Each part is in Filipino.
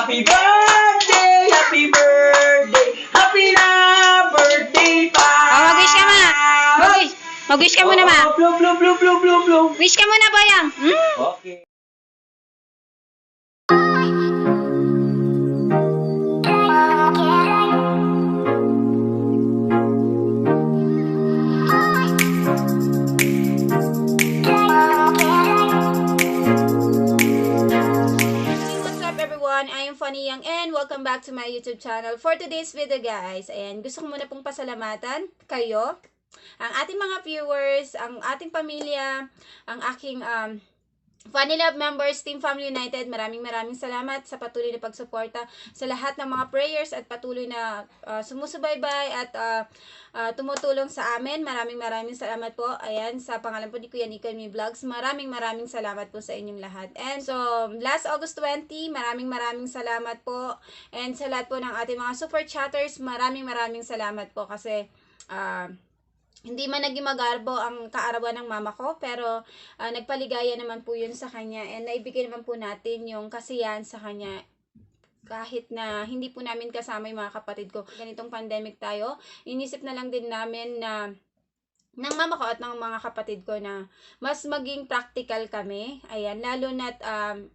Happy birthday! Happy birthday! Happy na birthday pa! Mag-wish ka muna. Mag-wish ka muna, ma. Blow, blow, blow, blow, blow, blow. Wish ka muna, Boyang. Okay. What's up, everyone? I am Funny Young and welcome back to my YouTube channel. For today's video, guys, ayan, gusto ko muna pong pasalamatan kayo, ang ating mga viewers, ang ating pamilya, ang aking Funny Love members, Team Family United. Maraming salamat sa patuloy na pagsuporta sa lahat ng mga prayers at patuloy na sumusubaybay at tumutulong sa amin. Maraming salamat po. Ayan, sa pangalan po ni Kuya Nico and Me Vlogs, maraming salamat po sa inyong lahat. And so, last August 20, maraming salamat po. And sa lahat po ng ating mga super chatters, maraming salamat po kasi hindi man naging magarbo ang kaarawan ng mama ko, pero nagpaligaya naman po yun sa kanya and naibigay naman po natin yung kasiyahan sa kanya kahit na hindi po namin kasama yung mga kapatid ko. Ganitong pandemic tayo, inisip na lang din namin na ng mama ko at ng mga kapatid ko na mas maging practical kami. Ayan, lalo na't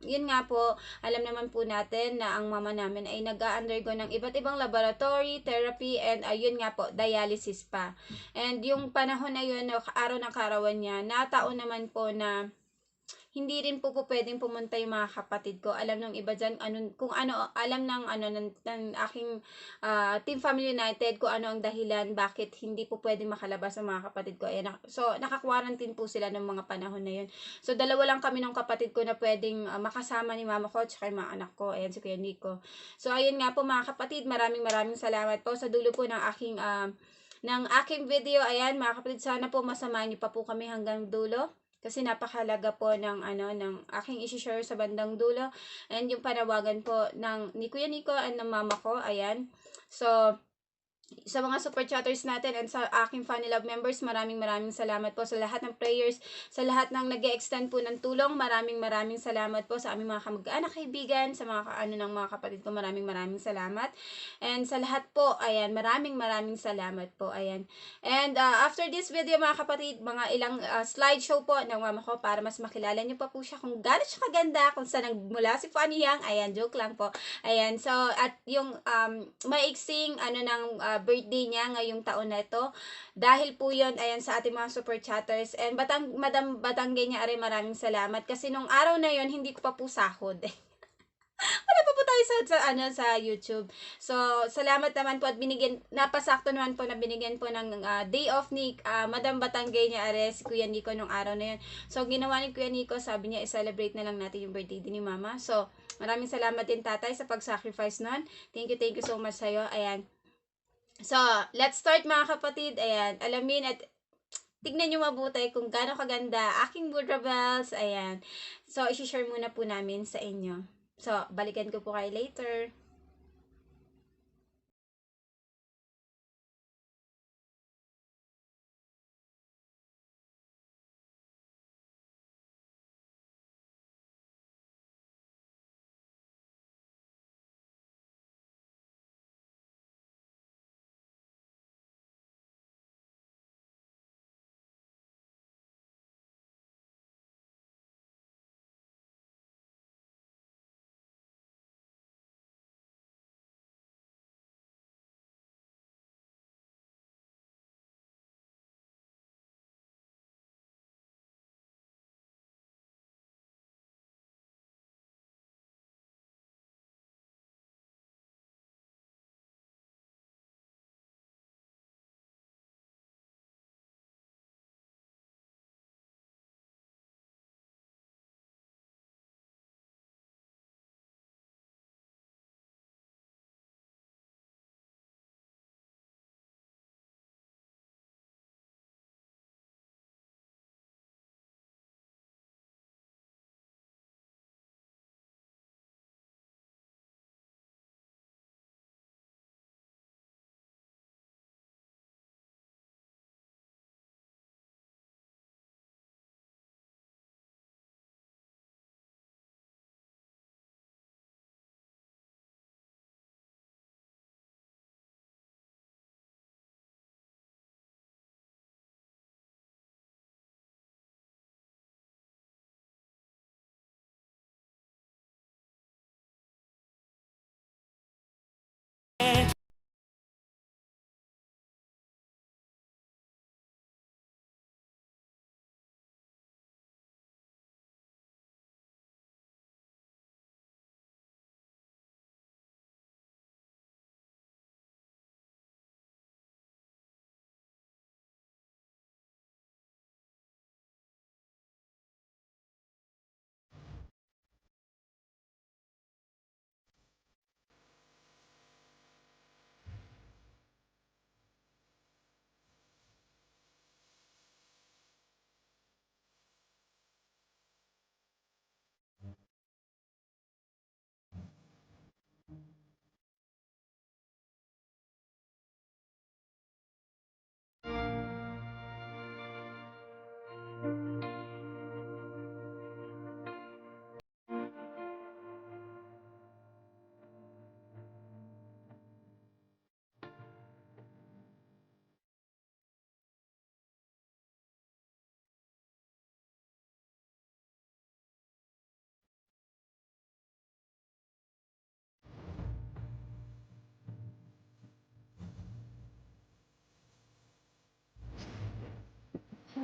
yun nga po, alam naman po natin na ang mama namin ay nag-undergo ng iba't ibang laboratory, therapy, and ayun nga po, dialysis pa. And yung panahon na yun, araw ng karawan niya, nataon naman po na hindi rin po pwedeng pumunta yung mga kapatid ko. Alam ng iba dyan, alam ng aking Team Family United kung ano ang dahilan bakit hindi po pwedeng makalabas ang mga kapatid ko. Ayan, so, naka-quarantine po sila ng mga panahon na yun. So, dalawa lang kami ng kapatid ko na pwedeng makasama ni mama ko at saka yung mga anak ko. Ayan, si Kuya Nico. So, ayun nga po mga kapatid, maraming salamat po sa dulo po ng aking video. Ayan, mga kapatid, sana po masamahan niyo pa po kami hanggang dulo. Kasi napakahalaga po ng aking i-share sa bandang dulo. And yung panawagan po ni Kuya Nico and ng mama ko. Ayan. So, sa mga super chatters natin and sa aking Funny Love members, maraming salamat po sa lahat ng prayers, sa lahat ng nag-e-extend po ng tulong. Maraming salamat po sa aming mga kamag-anak, kaibigan, sa mga ng mga kapatid ko. Maraming salamat. And sa lahat po, ayan, maraming salamat po. Ayan. And after this video, mga kapatid, mga ilang slideshow po ng mama ko para mas makilala niyo pa po siya kung gaano siya kaganda, kung saan nagmula si Funny Young. Ayan, joke lang po. Ayan, so at yung maiksing ng birthday niya ngayong taon na ito. Dahil po yun, ayan, sa ating mga super chatters. And Madam Batanggay niya, are maraming salamat. Kasi nung araw na yun, hindi ko pa po sahod. Wala pa po tayo sa YouTube. So, salamat naman po at napasakto naman po na binigyan po ng day off ni Madam Batanggay niya, are si Kuya Nico nung araw na yun. So, ginawa ni Kuya Nico, sabi niya, i-celebrate na lang natin yung birthday din ni Mama. So, maraming salamat din, tatay, sa pag-sacrifice nun. Thank you so much sa'yo. Ayan. So, let's start, mga kapatid. Ayan, alamin at tignan nyo mabuti kung gaano kaganda aking Budra Bells. Ayan. So, isi-share muna po namin sa inyo. So, balikan ko po kayo later.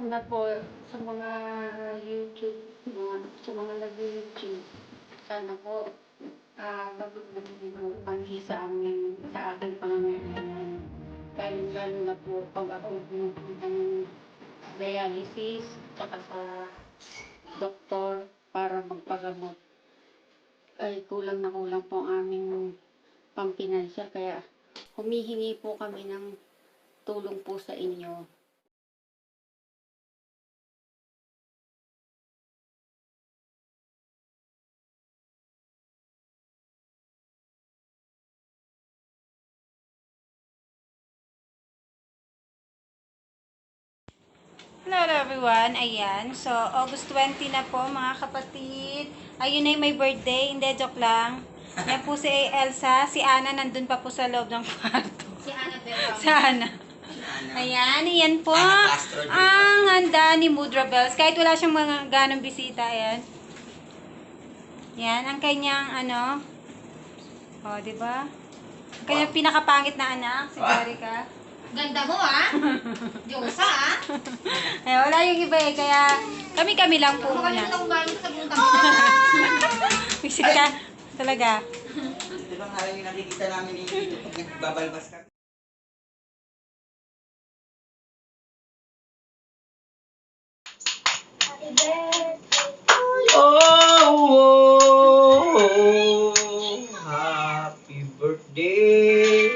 Sana po sa mga YouTube, sa mga nag-YouTube, sana po pag-ibig sa amin, sa aking pangangailangan. Lalo na po pag ako pumunta ng dialysis, saka sa doktor para magpagamot. Ay kulang na kulang po ang aming pampinansya, kaya humihingi po kami ng tulong po sa inyo. Hello everyone, ayan. So, August 20 na po mga kapatid. Ayun na yung may birthday, hindi, joke lang. Yan po si Elsa, si Ana nandun pa po sa loob ng kwarto. Si Ana Bella. Si Ana. Ayan, yan po. Ang handa ni Mudra Bells. Kahit wala siyang mga ganong bisita, ayan. Yan, ang kanyang ano. O, diba? Ang kanyang pinakapangit na anak, si Jerica. Ganda mo Diyosa Eh, wala yung iba eh, kaya kami-kami lang po muna. Kung galing sa buong tabi. Visit ka talaga. Di ba nga yung nakikita namin dito pag nagbabalbas ka? Oh, happy birthday.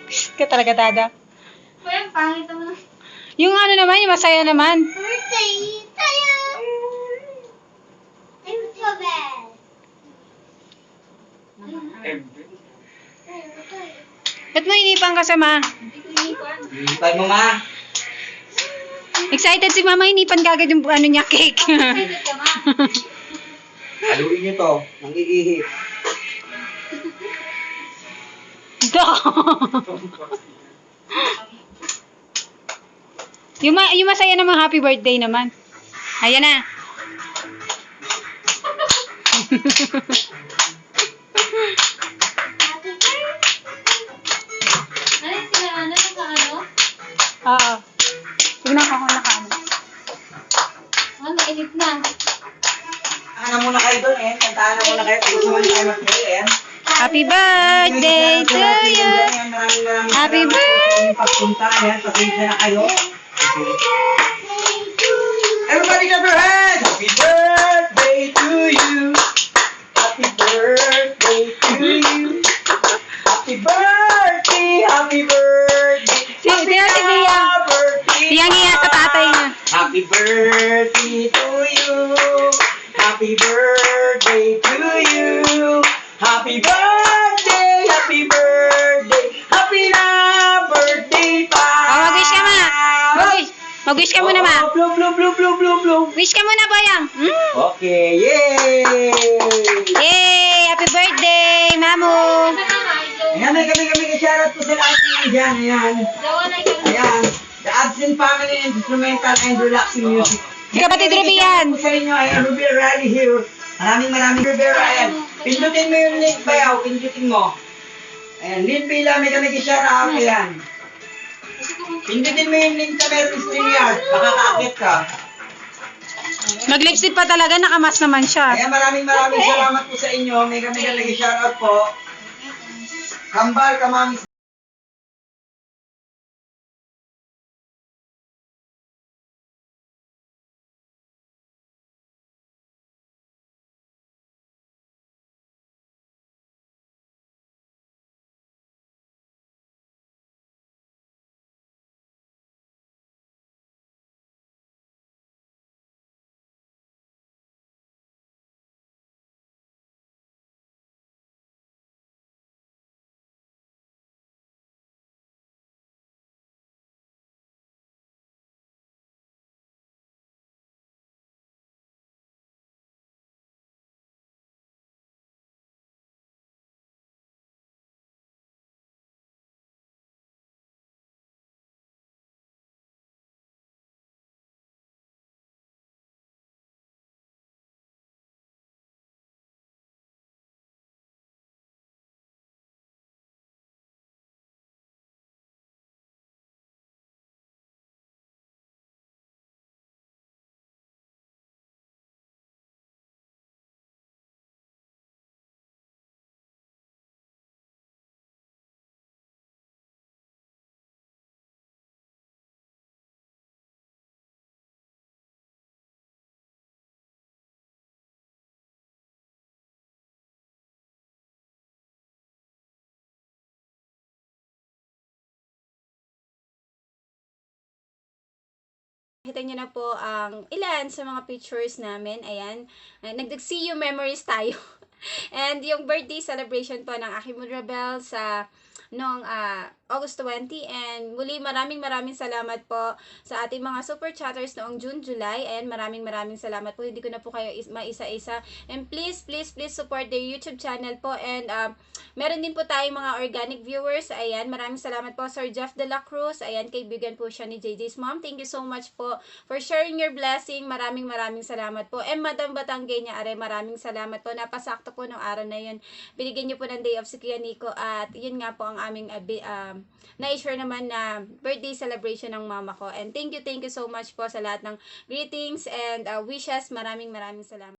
Visit ka talaga, Dada. Parang pangit naman. Yung ano naman, yung masaya naman. Birthday tayo! I'm so bad. Ba't mo inipang ka sa ma? Ipad mo, ma. Excited si mama, inipan kagad yung ano niya, cake. Excited ka ma? Haluin niyo to, nang iihip. yung masaya naman, happy birthday naman. Ayan na. Ano sila ano? Naka ano? Oo. Tignan ko kung nakaano. Mainit na. Ano muna kayo doon, eh. Kantaan na muna kayo. Gusto mo kayo mag-play, eh. Happy birthday to you. Happy birthday. Pagpunta, eh. Pasensya na kayo. Everybody clap your hands! Happy birthday to you. Happy birthday to you. Happy birthday, happy birthday. Si Bea. birthday. Tiyang-iya sa tatay niya. Happy birthday to you. Happy birthday to you. Happy birthday, happy birthday. Happy na birthday pa. Oh, mag-wish ka ma. Mag-wish ka muna ma. Oh, blow. Wish ka muna, Bayang. Okay, yay! Yay! Happy birthday, Mamu. Ayan, may kami ka-shoutout po sa lahat ng dyan. Ayan. The Absent Family Instrumental and Relaxing Music. Si kapatid Ruby yan. Po sa inyo ay Ruby Rally here. Maraming Rivera. Ayan. Pindutin mo yung link ba yaw? Pindutin mo. Ayan. Link pila, may kami ka-shoutout. Ayan. Pindutin mo yung link sa meron StreamYard. Makakaakit ka. Nag-lipstick pa talaga, nakamas naman siya. Ayan, maraming salamat po sa inyo. May kami ka-shoutout po. Kambal, Kamami, Kita niyo na po ang ilan sa mga pictures namin. Ayan, nag-see you memories tayo. And yung birthday celebration po ng aking Mudrabel sa noong August 20. And muli maraming salamat po sa ating mga super chatters noong June, July. And maraming salamat po. Hindi ko na po kayo maisa-isa. And please support their YouTube channel po. And meron din po tayong mga organic viewers. Ayan, maraming salamat po Sir Jeff de la Cruz. Ayan, kaibigan po siya ni JJ's mom. Thank you so much po for sharing your blessing. Maraming salamat po. And Madam Batanggay niya, are, maraming salamat po. Napasakto po nung araw na yun. Binigyan niyo po ng day off si Kuya Nico. At yun nga po ang aming na-share naman na birthday celebration ng mama ko. And thank you so much po sa lahat ng greetings and wishes. Maraming salamat.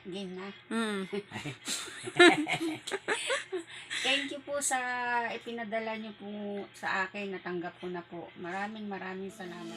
Game na. Thank you po sa ipinadala niyo po sa akin. Natanggap ko na po. Maraming salamat.